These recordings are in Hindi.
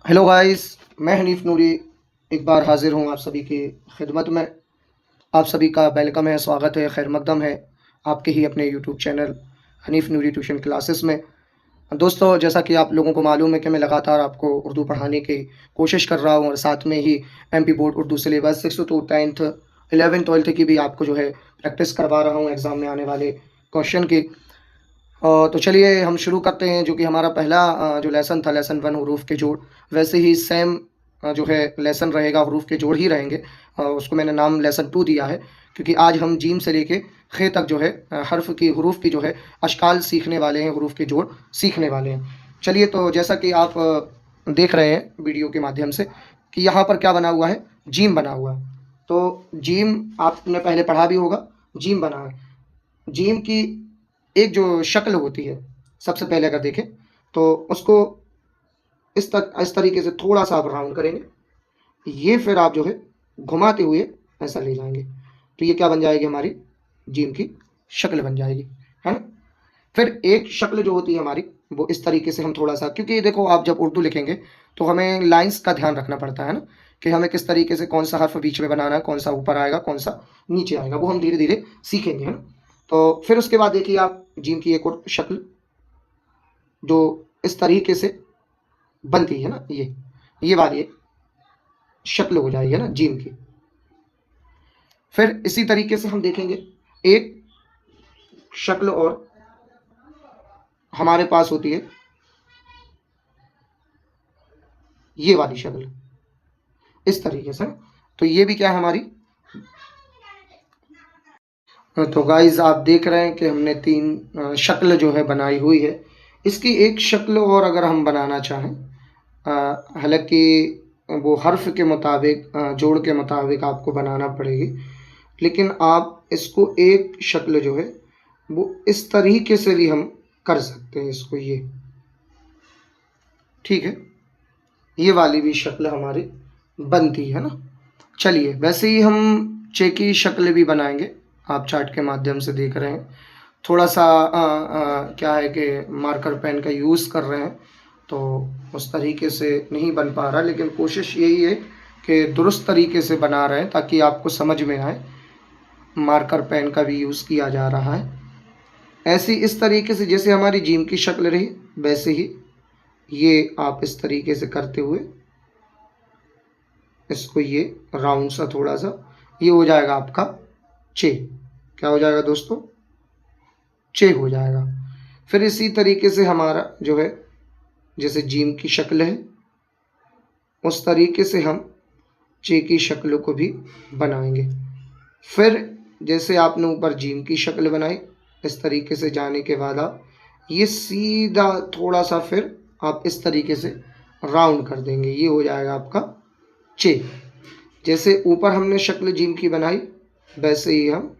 हेलो गाइस, मैं हनीफ़ नूरी एक बार हाज़िर हूँ आप सभी की खिदमत में। आप सभी का वेलकम है, स्वागत है, खैर मक़दम है आपके ही अपने यूट्यूब चैनल हनीफ़ नूरी ट्यूशन क्लासेस में। दोस्तों, जैसा कि आप लोगों को मालूम है कि मैं लगातार आपको उर्दू पढ़ाने की कोशिश कर रहा हूँ और साथ में ही MP board Urdu syllabus 6th to 10th 11th-12th की भी आपको जो है प्रैक्टिस करवा रहा हूँ एग्ज़ाम में आने वाले क्वेश्चन की। तो चलिए हम शुरू करते हैं, जो कि हमारा पहला जो लेसन था, लेसन 1 हुरूफ़ के जोड़, वैसे ही सेम जो है लेसन रहेगा, हुरूफ़ के जोड़ ही रहेंगे। उसको मैंने नाम लेसन 2 दिया है, क्योंकि आज हम जीम से लेके खे तक जो है हर्फ़ की, हुरूफ़ की जो है अशकाल सीखने वाले हैं, हुरूफ़ के जोड़ सीखने वाले हैं। चलिए, तो जैसा कि आप देख रहे हैं वीडियो के माध्यम से कि यहाँ पर क्या बना हुआ है, जीम बना हुआ है। तो जीम आपने पहले पढ़ा भी होगा, जीम बना है। जीम की एक जो शक्ल होती है, सबसे पहले अगर देखें तो उसको इस तरीके से थोड़ा-सा आप राउंड करेंगे, ये फिर आप जो है घुमाते हुए ऐसा ले जाएँगे, तो ये क्या बन जाएगी, हमारी जीम की शक्ल बन जाएगी, है ना? फिर एक शक्ल जो होती है हमारी, वो इस तरीके से हम थोड़ा-सा, क्योंकि देखो आप जब उर्दू लिखेंगे तो हमें लाइन्स का ध्यान रखना पड़ता है ना, कि हमें किस तरीके से कौन-सा हर्फ बीच में बनाना है, कौन-सा ऊपर आएगा, कौन-सा नीचे आएगा, वो हम धीरे-धीरे सीखेंगे, है ना? तो फिर उसके बाद देखिए आप जीम की एक और शक्ल जो इस तरीके से बनती है ना, ये वाली एक शक्ल हो जाएगी, है ना, जीम की। फिर इसी तरीके से हम देखेंगे एक शक्ल और हमारे पास होती है, ये वाली शक्ल, इस तरीके से। तो ये भी क्या है हमारी। तो गाइस आप देख रहे हैं कि हमने 3 शक्ल जो है बनाई हुई है। इसकी एक शक्ल और अगर हम बनाना चाहें, हालाँकि वो हर्फ के मुताबिक, जोड़ के मुताबिक आपको बनाना पड़ेगी, लेकिन आप इसको एक शक्ल जो है वो इस तरीके से भी हम कर सकते हैं इसको, ये ठीक है, ये वाली भी शक्ल हमारी बनती है ना। चलिए, वैसे ही हम चे की शक्ल भी बनाएंगे, आप चार्ट के माध्यम से देख रहे हैं। थोड़ा सा क्या है कि मार्कर पेन का यूज़ कर रहे हैं, तो उस तरीके से नहीं बन पा रहा, लेकिन कोशिश यही है कि दुरुस्त तरीके से बना रहे हैं ताकि आपको समझ में आए। मार्कर पेन का भी यूज़ किया जा रहा है। ऐसे इस तरीके से जैसे हमारी जीम की शक्ल रही, वैसे ही ये आप इस तरीके से करते हुए इसको ये राउंड सा थोड़ा सा, ये हो जाएगा आपका चे। क्या हो जाएगा दोस्तों, चे हो जाएगा। फिर इसी तरीके से हमारा जो है, जैसे जीम की शक्ल है उस तरीके से हम चे की शक्ल को भी बनाएंगे। फिर जैसे आपने ऊपर जीम की शक्ल बनाई, इस तरीके से जाने के बाद आप ये सीधा थोड़ा सा फिर आप इस तरीके से राउंड कर देंगे, ये हो जाएगा आपका चे। जैसे ऊपर हमने शक्ल जीम की बनाई, वैसे ही हम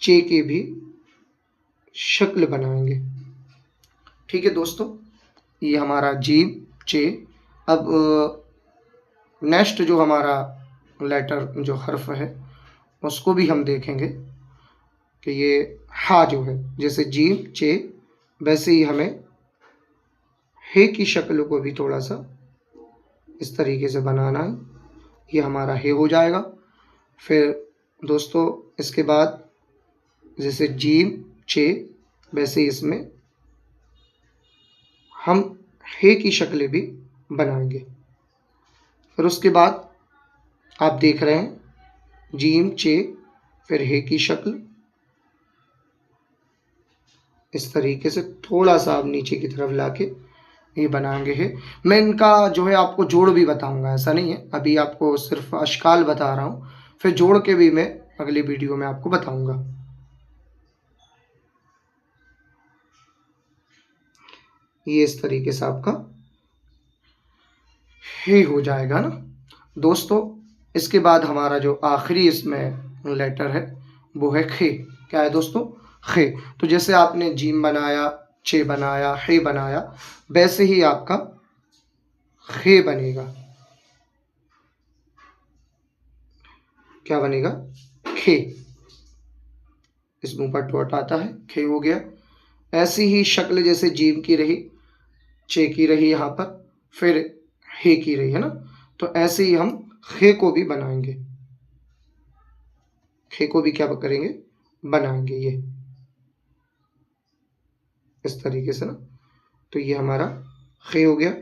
चे की भी शक्ल बनाएंगे। ठीक है दोस्तों, ये हमारा जीम चे। अब नेक्स्ट जो हमारा लेटर, जो हर्फ है, उसको भी हम देखेंगे कि ये हा जो है, जैसे जीम चे, वैसे ही हमें हे की शक्ल को भी थोड़ा सा इस तरीके से बनाना है, ये हमारा हे हो जाएगा। फिर दोस्तों इसके बाद जैसे जीम चे, वैसे ही इसमें हम हे की शक्ल भी बनाएंगे। फिर उसके बाद आप देख रहे हैं जीम चे, फिर हे की शक्ल, इस तरीके से थोड़ा सा आप नीचे की तरफ लाके ये बनाएंगे है। मैं इनका जो है आपको जोड़ भी बताऊंगा, ऐसा नहीं है, अभी आपको सिर्फ अशकाल बता रहा हूँ, फिर जोड़ के भी मैं अगली वीडियो में आपको बताऊंगा। ये इस तरीके से आपका हे हो जाएगा ना दोस्तों। इसके बाद हमारा जो आखिरी इसमें लेटर है वो है खे। क्या है दोस्तों, खे। तो जैसे आपने जीम बनाया, चे बनाया, हे बनाया, वैसे ही आपका खे बनेगा। क्या बनेगा, खे। इसमें ऊपर डॉट आता है, खे हो गया। ऐसी ही शक्ल जैसे जीम की रही, चे की रही यहाँ पर, फिर हे की रही है ना। तो ऐसे ही हम खे को भी बनाएंगे, खे को भी क्या करेंगे, बनाएंगे ये इस तरीके से ना। तो ये हमारा खे हो गया।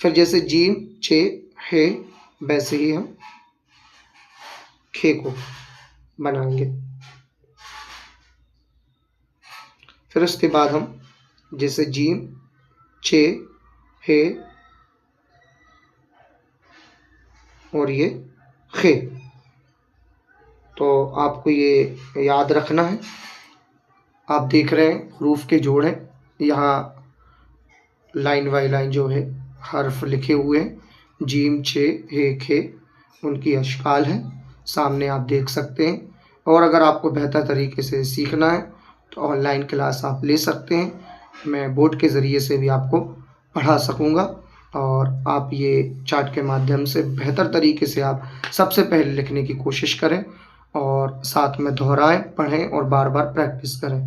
फिर जैसे जीम चे हे, वैसे ही हम खे को बनाएंगे। फिर उसके बाद हम जैसे जीम चे हे और ये खे, तो आपको ये याद रखना है। आप देख रहे हैं हरूफ के जोड़ हैं, यहाँ लाइन बाई लाइन जो है हर्फ लिखे हुए हैं, जीम छे हे खे, उनकी अशकाल है सामने आप देख सकते हैं। और अगर आपको बेहतर तरीके से सीखना है तो ऑनलाइन क्लास आप ले सकते हैं, मैं बोर्ड के ज़रिए से भी आपको पढ़ा सकूँगा। और आप ये चार्ट के माध्यम से बेहतर तरीके से आप सबसे पहले लिखने की कोशिश करें और साथ में दोहराएं, पढ़ें और बार बार प्रैक्टिस करें।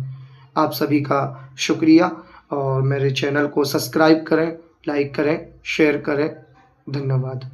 आप सभी का शुक्रिया और मेरे चैनल को सब्सक्राइब करें, लाइक करें, शेयर करें। धन्यवाद।